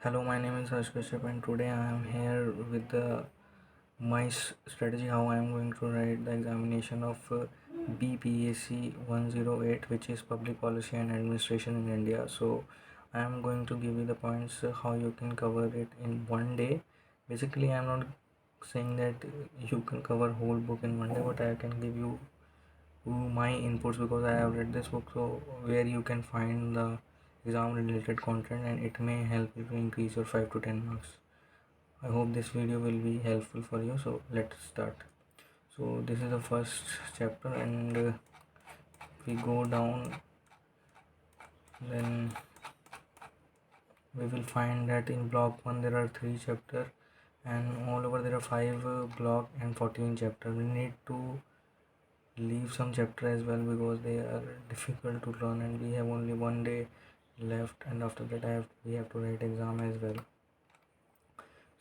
Hello, my name is Harsh Kashyap and today I am here with my strategy how I am going to write the examination of Bpac 108, which is Public Policy and Administration in India. So I am going to give you the points how you can cover it in one day. Basically, I am not saying that you can cover whole book in one day, but I can give you my inputs because I have read this book, so where you can find the exam related content and it may help you to increase your 5 to 10 marks. I hope this video will be helpful for you. So let's start. So this is the first chapter, and we go down, then we will find that in block 1 there are 3 chapters, and all over there are 5 block and 14 chapter. We need to leave some chapter as well because they are difficult to learn and we have only one day left, and after that we have to write exam as well.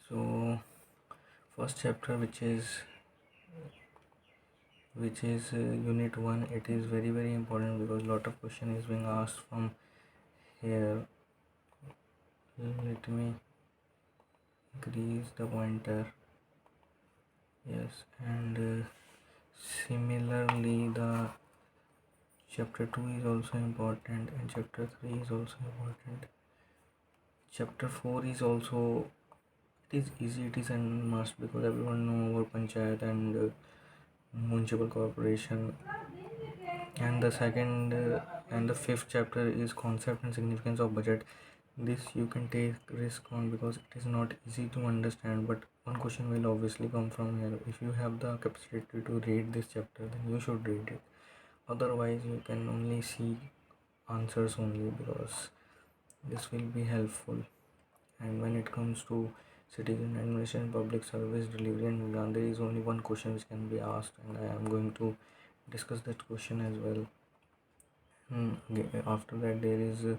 So first chapter, which is unit 1, it is very important because lot of question is being asked from here. Let me increase the pointer. Yes, and similarly the chapter 2 is also important and chapter 3 is also important. Chapter 4 is also, it is easy, it is a must because everyone know about panchayat and municipal corporation. And the second and the fifth chapter is concept and significance of budget. This you can take risk on because it is not easy to understand, but one question will obviously come from here. If you have the capacity to read this chapter, then you should read it. Otherwise you can only see answers only, because this will be helpful. And when it comes to citizen administration, public service delivery and exam, there is only one question which can be asked, and I am going to discuss that question as well. After that there is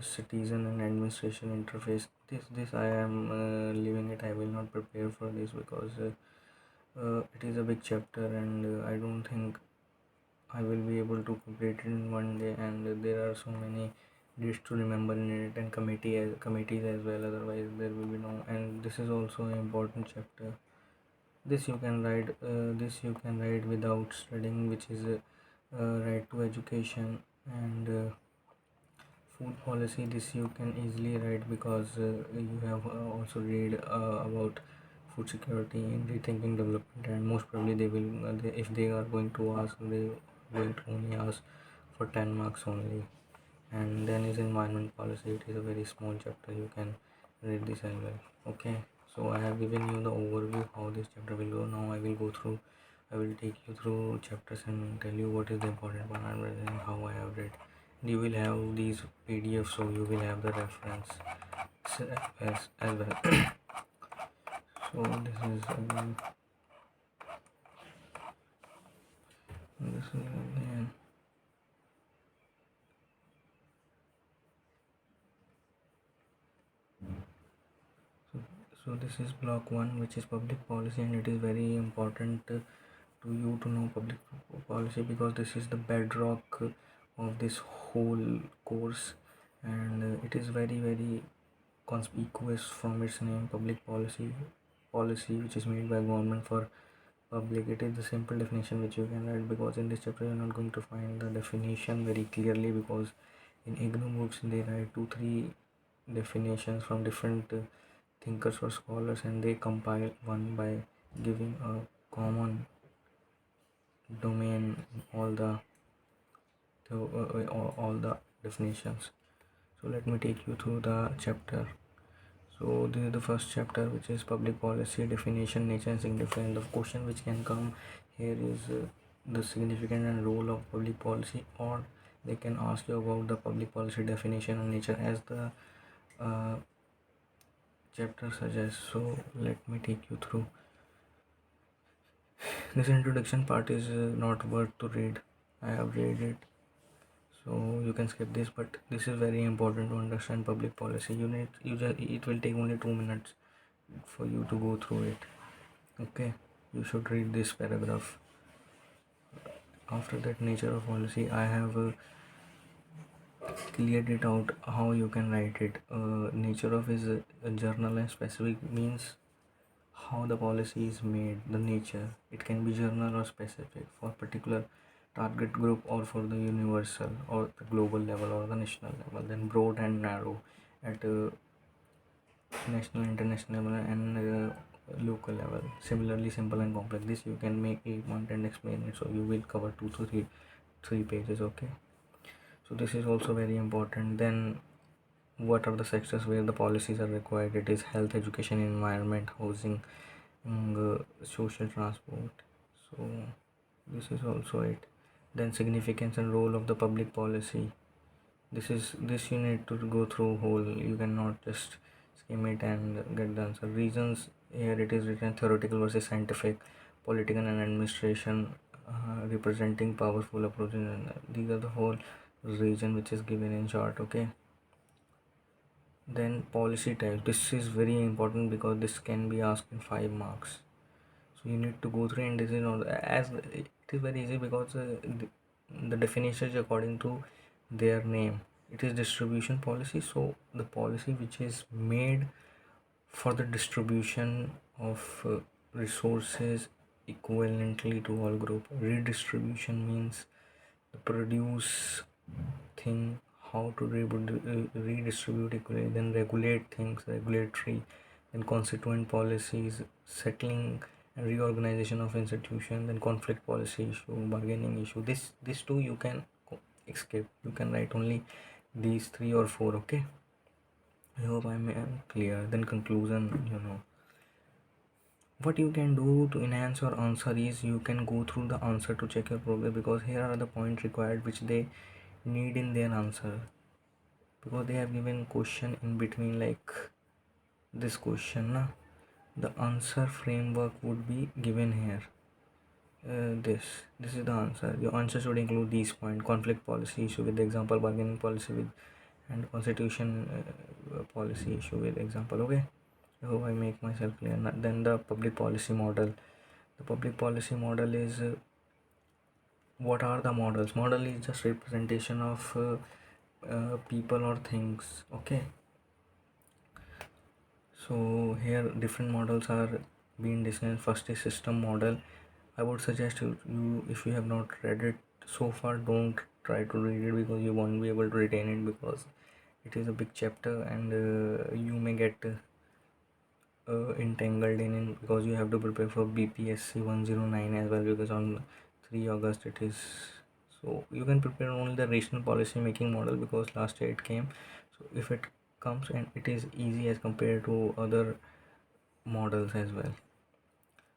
citizen and administration interface. This I am leaving it. I will not prepare for this because it is a big chapter, and I don't think I will be able to complete it in one day, and there are so many dates to remember in it, and committees as well, otherwise there will be no. And this is also an important chapter. This you can write without studying, which is right to education. And food policy, this you can easily write because you have also read about food security and rethinking development, and most probably they will if they are going to ask, they going to only ask for 10 marks only. And then is environment policy. It is a very small chapter, you can read this as well. Okay, so I have given you the overview how this chapter will go. Now I will take you through chapters and tell you what is the important one and how I have read. You will have these PDFs, so you will have the reference as well. So this is again. So this is block 1, which is public policy, and it is very important to you to know public policy because this is the bedrock of this whole course, and it is very conspicuous from its name. Public policy which is made by government for public. It is the simple definition which you can write, because in this chapter you are not going to find the definition very clearly, because in IGNOU books they write 2-3 definitions from different thinkers or scholars, and they compile one by giving a common domain all the definitions. So let me take you through the chapter. So this is the first chapter, which is public policy definition, nature and significance. The question which can come here is the significance and role of public policy, or they can ask you about the public policy definition and nature, as the chapter suggests. So let me take you through. This introduction part is not worth to read. I have read it, so you can skip this, but this is very important to understand public policy. It will take only 2 minutes for you to go through it. Okay, you should read this paragraph. After that, nature of policy, I have cleared it out how you can write it. Nature of is a journal, and specific means how the policy is made, the nature. It can be journal or specific for particular target group or for the universal or the global level or the national level. Then broad and narrow at national, international level, and local level. Similarly, simple and complex. This you can make a point and explain it. So you will cover 2 to 3 pages. Okay. So this is also very important. Then what are the sectors where the policies are required? It is health, education, environment, housing, social transport. So this is also it. Then significance and role of the public policy. This you need to go through whole. You cannot just skim it and get the answer. Reasons, here it is written theoretical versus scientific, political and administration, representing powerful approaches, and these are the whole region which is given in chart. Okay. Then policy types. This is very important because this can be asked in 5 marks. So you need to go through, and this is not as it is very easy because the definition is according to their name. It is distribution policy. So the policy which is made for the distribution of resources equivalently to all group. Redistribution means the produce thing, how to redistribute equally. Then regulate things, regulatory. Then constituent policies, settling and reorganization of institution. Then conflict policy issue, bargaining issue. This two you can escape. You can write only these 3 or 4. Okay, I hope I'm clear. Then conclusion. What you can do to enhance your answer is you can go through the answer to check your progress, because here are the points required which they need in their answer, because they have given question in between like this question the answer framework would be given here. This is the answer. Your answer should include these points: conflict policy issue with example, bargaining policy with, and constitution policy issue with example. Okay, I hope I make myself clear. Then the public policy model. The public policy model is what are the models? Model is just representation of people or things. Okay, so here different models are being discussed. First is system model. I would suggest you if you have not read it so far, don't try to read it because you won't be able to retain it, because it is a big chapter, and you may get entangled in it, because you have to prepare for BPSC 109 as well, because on 3 August it is. So you can prepare only the rational policy making model because last year it came. So if it comes, and it is easy as compared to other models as well.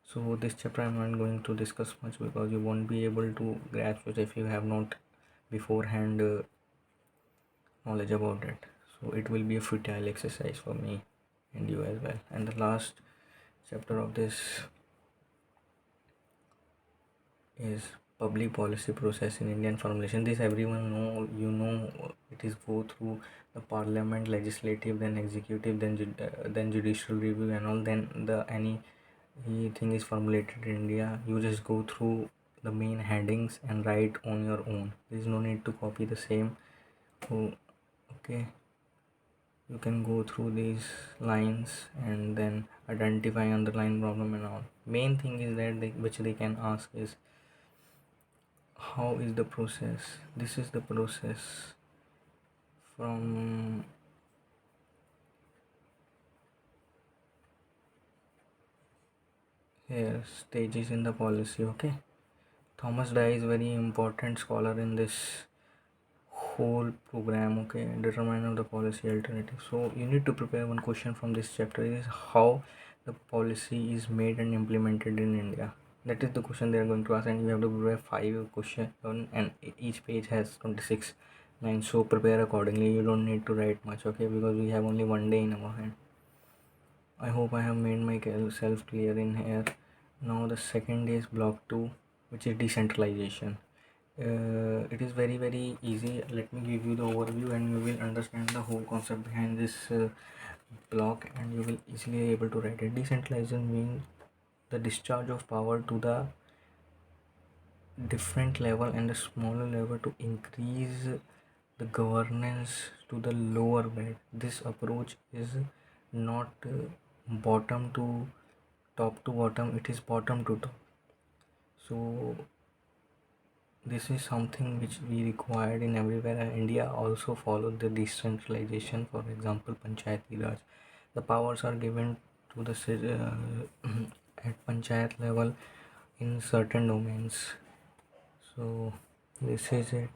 So this chapter I'm not going to discuss much because you won't be able to grasp it if you have not beforehand knowledge about it. So it will be a futile exercise for me and you as well. And the last chapter of this is public policy process in Indian formulation. This everyone know. It is go through the parliament, legislative, then executive, then judicial review and all. Then the anything is formulated in India. You just go through the main headings and write on your own. There is no need to copy the same. Oh, okay. You can go through these lines and then identify underlying problem and all. Main thing is that which they can ask is how is the process. This is the process from here, stages in the policy. Okay, Thomas Dye is very important scholar in this whole program. Okay, determine of the policy alternative. So you need to prepare one question from this chapter is how the policy is made and implemented in India. That is the question they are going to ask, and you have to prepare 5 questions, and each page has 26 lines. So prepare accordingly. You don't need to write much. Okay, because we have only one day in our hand. I hope I have made myself clear in here. Now the second is block 2, which is decentralization. It is very easy. Let me give you the overview and you will understand the whole concept behind this block, and you will easily able to write it. Decentralization means the discharge of power to the different level and the smaller level to increase the governance to the lower bed. This approach is not bottom to top to bottom, it is bottom to top. So this is something which we required in everywhere, and India also followed the decentralization. For example, Panchayati Raj, the powers are given to the at Panchayat level in certain domains. So this is it.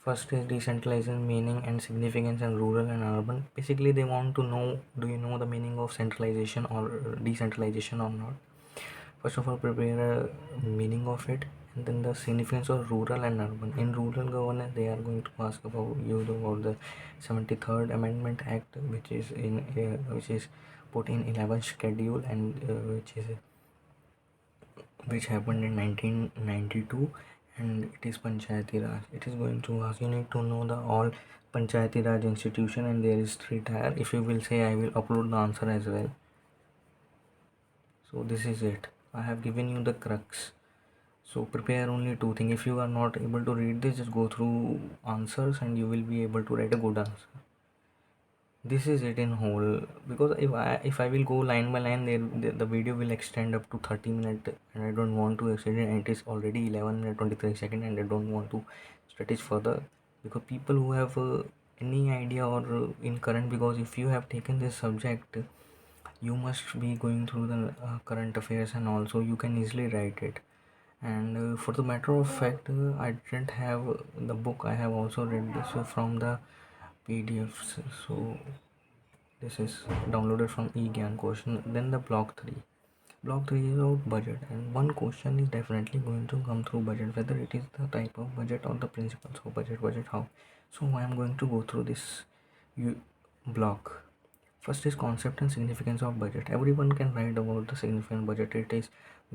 First is decentralization meaning and significance in rural and urban. Basically, they want to know, do you know the meaning of centralization or decentralization or not? First of all, prepare a meaning of it, and then the significance of rural and urban. In rural governance, they are going to ask about you about the 73rd Amendment Act, which is put in 11th schedule, and which happened in 1992, and it is Panchayati Raj. It is going to ask, you need to know the all Panchayati Raj institution and there is 3 tier. If you will say, I will upload the answer as well. So this is it. I have given you the crux. So prepare only 2 things. If you are not able to read this, just go through answers and you will be able to write a good answer. This is it in whole, because if I will go line by line, the video will extend up to 30 minutes, and I don't want to extend it, and it is already 11 minutes 23 seconds, and I don't want to stretch further, because people who have any idea or in current, because if you have taken this subject, you must be going through the current affairs, and also you can easily write it. And for the matter of fact, I didn't have the book. I have also read this from the PDFs. So this is downloaded from eGyan question. Then the block 3. Block 3 is about budget, and one question is definitely going to come through budget, whether it is the type of budget or the principles of budget how. So I am going to go through this block. First is concept and significance of budget. Everyone can write about the significant budget. It is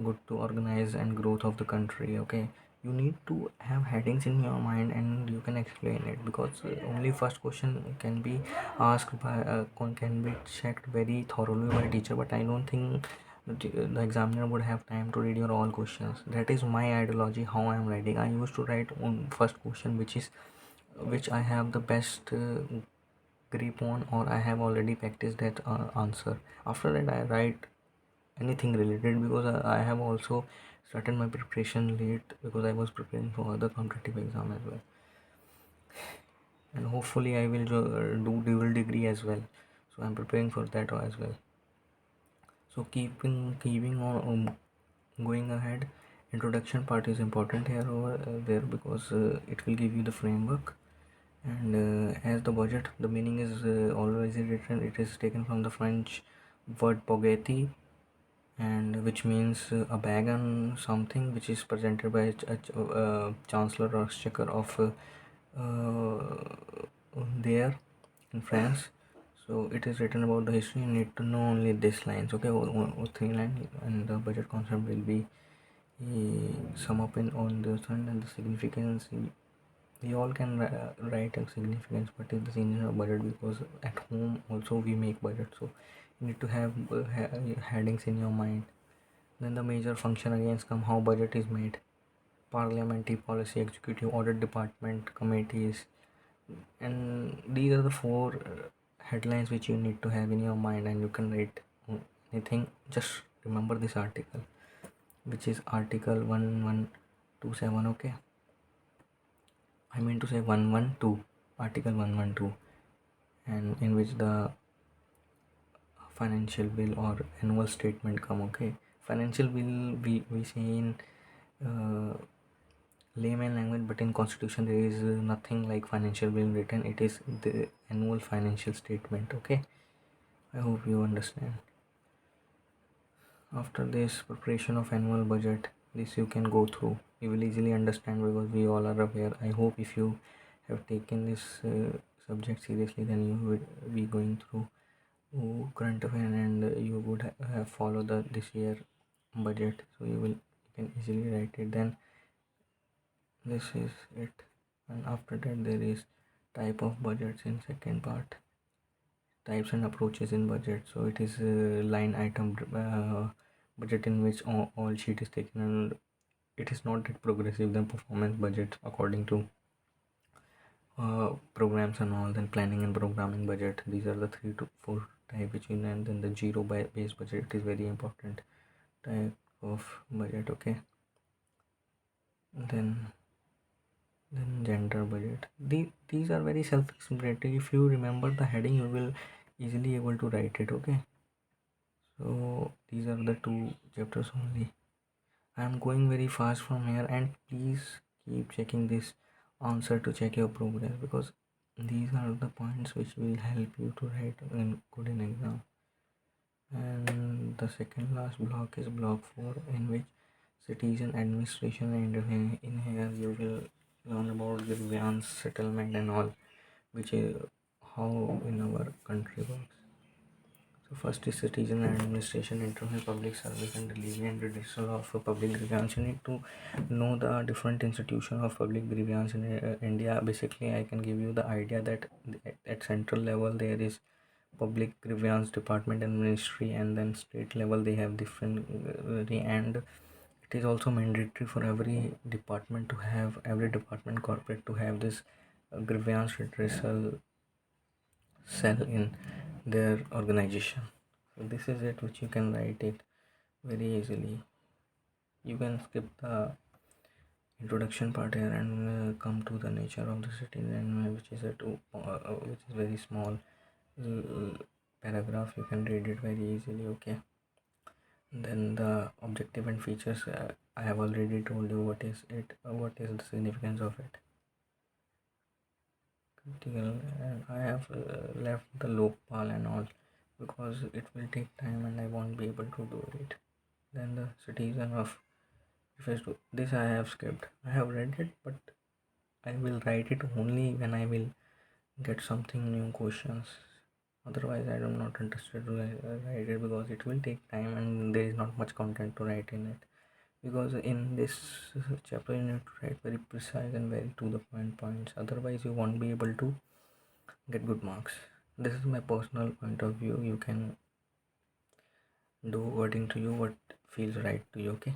good to organize and growth of the country. Okay, you need to have headings in your mind and you can explain it, because only first question can be asked by can be checked very thoroughly by teacher. But I don't think the examiner would have time to read your all questions. That is my ideology how I am writing. I used to write on first question, which I have the best grip on, or I have already practiced that answer. After that, I write anything related, because I have also started my preparation late, because I was preparing for other competitive exam as well, and hopefully I will do dual degree as well. So I'm preparing for that as well. So keeping on going ahead, introduction part is important here over there, because it will give you the framework. And as the budget, the meaning is always written. It is taken from the French word pogeti, and which means a bag and something, which is presented by a chancellor or exchequer of there in France. So it is written about the history. You need to know only this lines, okay, or 3 lines, and the budget concept will be sum up in on this one, and the significance. We all can write a significance, but it's the significance of budget, because at home also we make budget. So you need to have headings in your mind. Then the major function again come, how budget is made: parliamentary, policy, executive, audit department, committees. And these are the 4 headlines which you need to have in your mind, and you can write anything. Just remember this article, which is article 1127. Okay, I mean to say 112, article 112, and in which the financial bill or annual statement come. Okay, financial bill we say in uh, layman language, but in constitution there is nothing like financial bill written. It is the annual financial statement. Okay, I hope you understand. After this preparation of annual budget, this you can go through, you will easily understand, because we all are aware. I hope if you have taken this subject seriously, then you will be going through current affair, and you would have followed the this year budget, so you can easily write it. Then this is it, and after that there is type of budgets in second part, types and approaches in budget. So it is line item budget, in which all sheet is taken, and it is not that progressive than performance budget according to programs and all. Then planning and programming budget. These are the 3 to 4 type which you know. And then the zero based budget is very important type of budget. Okay. Then gender budget. These are very self-explanatory. If you remember the heading, you will easily able to write it. Okay. So these are the 2 chapters only. I am going very fast from here, and please keep checking this answer to check your progress, because these are the points which will help you to write in good in exam. And the second last block is block 4, in which citizen administration, and in here you will learn about the grievance settlement and all, which is how in our country works. So first is citizen administration, internal public service, and delivery and redressal of public grievance. You need to know the different institution of public grievance in India. Basically, I can give you the idea that at central level there is public grievance department and ministry, and then state level they have different and it is also mandatory for every department corporate to have this grievance redressal cell in their organization. So this is it, which you can write it very easily. You can skip the introduction part here and come to the nature of the citizen, which is which is very small paragraph. You can read it very easily. Okay. Then the objective and features, I have already told you what is it, what is the significance of it. Critical, and I have left the Lokpal and all because it will take time and I won't be able to do it. Then the citizen of this I have skipped. I have read it, but I will write it only when I will get something new questions. Otherwise, I am not interested to write it, because it will take time and there is not much content to write in it. Because in this chapter you need to write very precise and very to the point points. Otherwise, you won't be able to get good marks. This is my personal point of view. You can do according to you what feels right to you. Okay.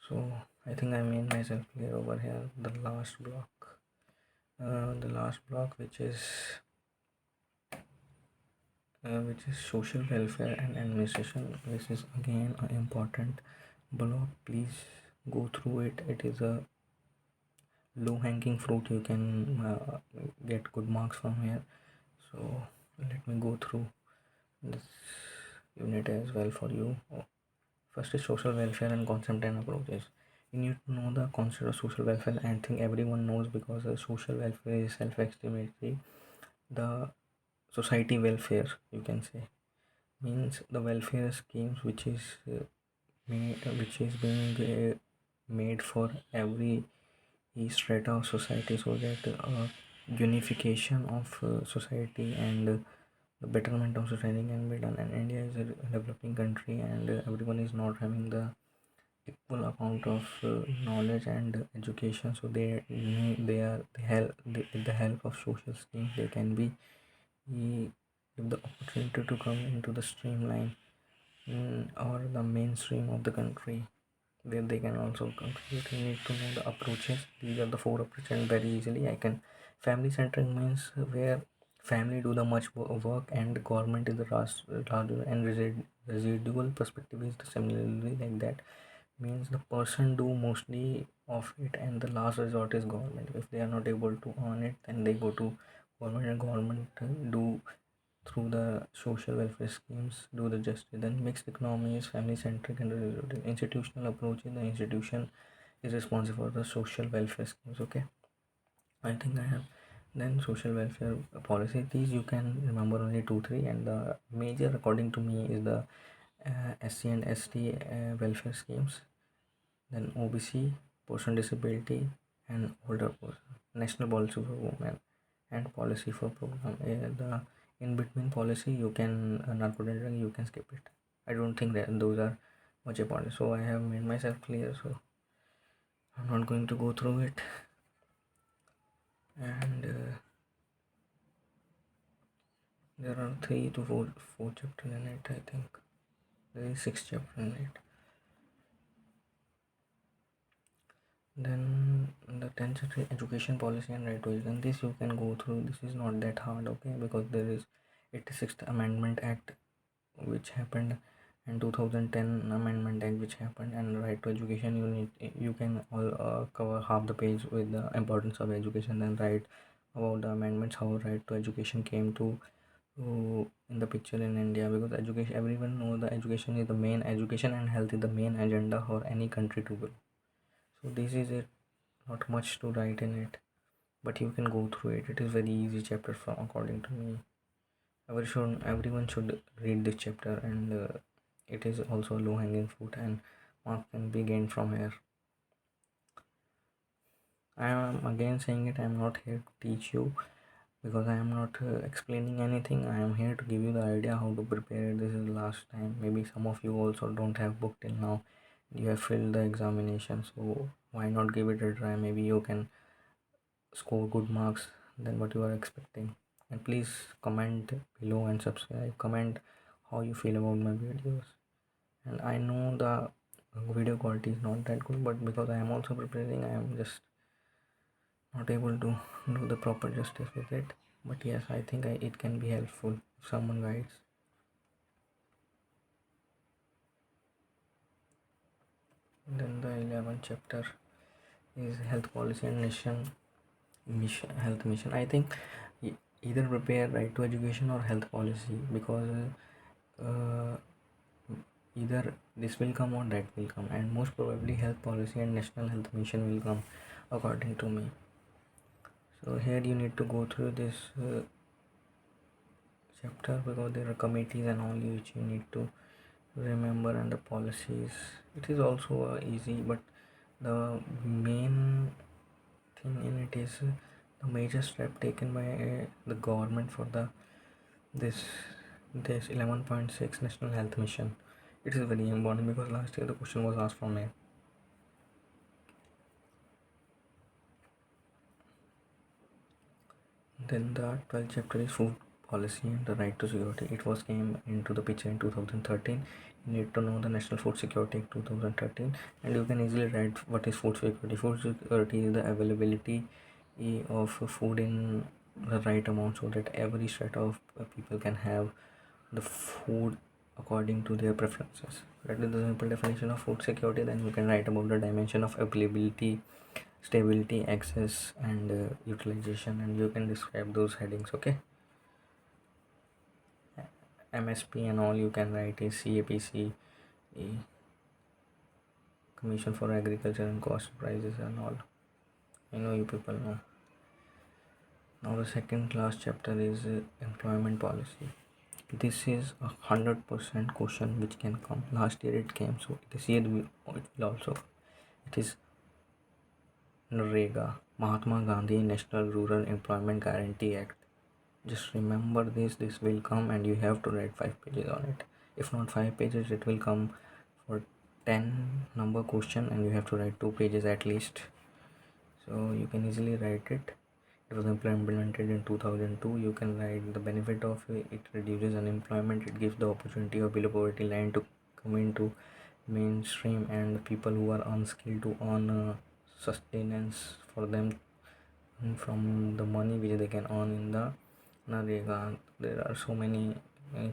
So I think I made myself clear over here. The last block, which is social welfare and administration. This is again an important block. Please go through it. It is a low hanging fruit. You can get good marks from here. So let me go through this unit as well for you. First is social welfare and concept and approaches. You need to know the concept of social welfare. I think everyone knows, because social welfare is self-explanatory. The society welfare, you can say, means the welfare schemes which is being made for every strata of society, so that unification of society and the betterment of society can be done. And India is a developing country, and everyone is not having the equal amount of knowledge and education, so with the help of social schemes they can be give the opportunity to come into the streamline or the mainstream of the country, where they can also contribute. You need to know the approaches. These are the 4 approaches, and very easily I can. Family centric means where family do the much work and the government is the larger, and residual perspective is the similarly like that, means the person do mostly of it and the last resort is government. If they are not able to earn it, then they go to government, and government do through the social welfare schemes do the justice. Then mixed economy is family centric, and the institutional approach in the institution is responsible for the social welfare schemes. Okay, I think I have. Then social welfare policy, these you can remember only 2 3, and the major according to me is the SC and ST welfare schemes, then OBC, person disability, and older person, national policy for women, and policy for program. The in between policy you can narcotic drug, you can skip it. I don't think that those are much important. So I have made myself clear. So I'm not going to go through it. And there are 3 to 4 chapters in it. I think there is 6 chapters in it. Then the 10th century education policy and right to education. This you can go through. This is not that hard, okay? Because there is 86th Amendment Act which happened, and 2010 Amendment Act which happened, and right to education. You can all cover half the page with the importance of education, and write about the amendments, how right to education came to in the picture in India. Because education, everyone knows the education is the main, education and health is the main agenda for any country to grow. So this is it. Not much to write in it, but you can go through it. It is very easy chapter from according to me. Everyone should read this chapter, and it is also low hanging fruit, and marks can be gained from here. I am again saying it. I am not here to teach you, because I am not explaining anything. I am here to give you the idea how to prepare. This is the last time. Maybe some of you also don't have book till now. You have filled the examination, so why not give it a try? Maybe you can score good marks than what you are expecting. And please comment below and subscribe. Comment how you feel about my videos. And I know the video quality is not that good, but because I am also preparing, I am just not able to do the proper justice with it. But yes, I think it can be helpful if someone guides. Then the 11th chapter is health policy and nation mission, health mission. I think either prepare right to education or health policy, because uh, either this will come or that will come, and most probably health policy and national health mission will come according to me. So here you need to go through this chapter, because there are committees and all which you need to remember, and the policies. It is also easy, but the main thing in it is the major step taken by the government for the this 11.6 national health mission. It is very important, because last year the question was asked from me. Then the 12th chapter is food policy and the right to security. It was came into the picture in 2013. You need to know the National Food Security Act 2013, and you can easily write what is food security. Food security is the availability of food in the right amount, so that every strata of people can have the food according to their preferences. That is the simple definition of food security. Then you can write about the dimension of availability, stability, access, and utilization, and you can describe those headings. Okay, MSP and all you can write is CAPC, Commission for Agriculture and Cost Prices and all. I know you people know. Now the second last chapter is employment policy. This is 100% question which can come. Last year it came, so this year it will also. It is NREGA, Mahatma Gandhi National Rural Employment Guarantee Act. Just remember this will come, and you have to write 5 pages on it. If not 5 pages, it will come for 10 number question, and you have to write 2 pages at least. So you can easily write it. It was implemented in 2002. You can write the benefit of it. It reduces unemployment. It gives the opportunity of below poverty line to come into mainstream, and people who are unskilled to earn sustenance for them from the money which they can earn in the NREGA. There are so many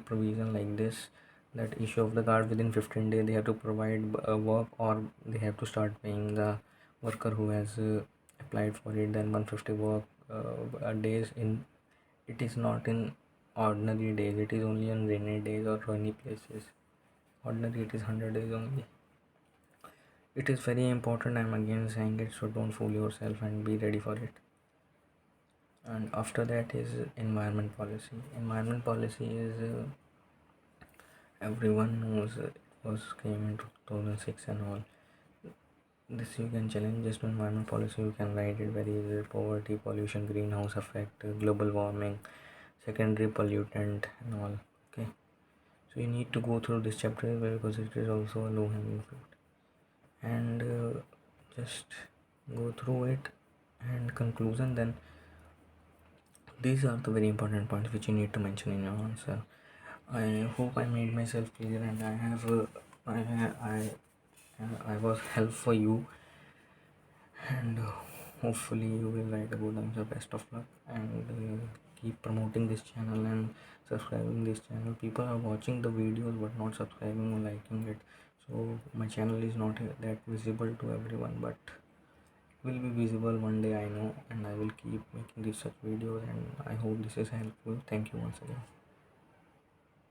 provision like this, that issue of the card within 15 days they have to provide work, or they have to start paying the worker who has applied for it. Then 150 work days in. It is not in ordinary days, it is only on rainy days or rainy places. Ordinary it is 100 days only. It is very important. I'm again saying it, so don't fool yourself and be ready for it. And after that is environment policy. Environment policy is everyone knows it was came in 2006 and all. This you can challenge just environment policy. You can write it very easy. Poverty, pollution, greenhouse effect, global warming, secondary pollutant and all. Okay, so you need to go through this chapter as well, because it is also a low hanging fruit. And just go through it. And conclusion, then these are the very important points which you need to mention in your answer. I hope I made myself clear, and I was help for you. and hopefully you will write a good answer. Best of luck, and keep promoting this channel and subscribing this channel. People are watching the videos but not subscribing or liking it, so my channel is not that visible to everyone, but will be visible one day, I know, and I will keep making these such videos, and I hope this is helpful. Thank you once again.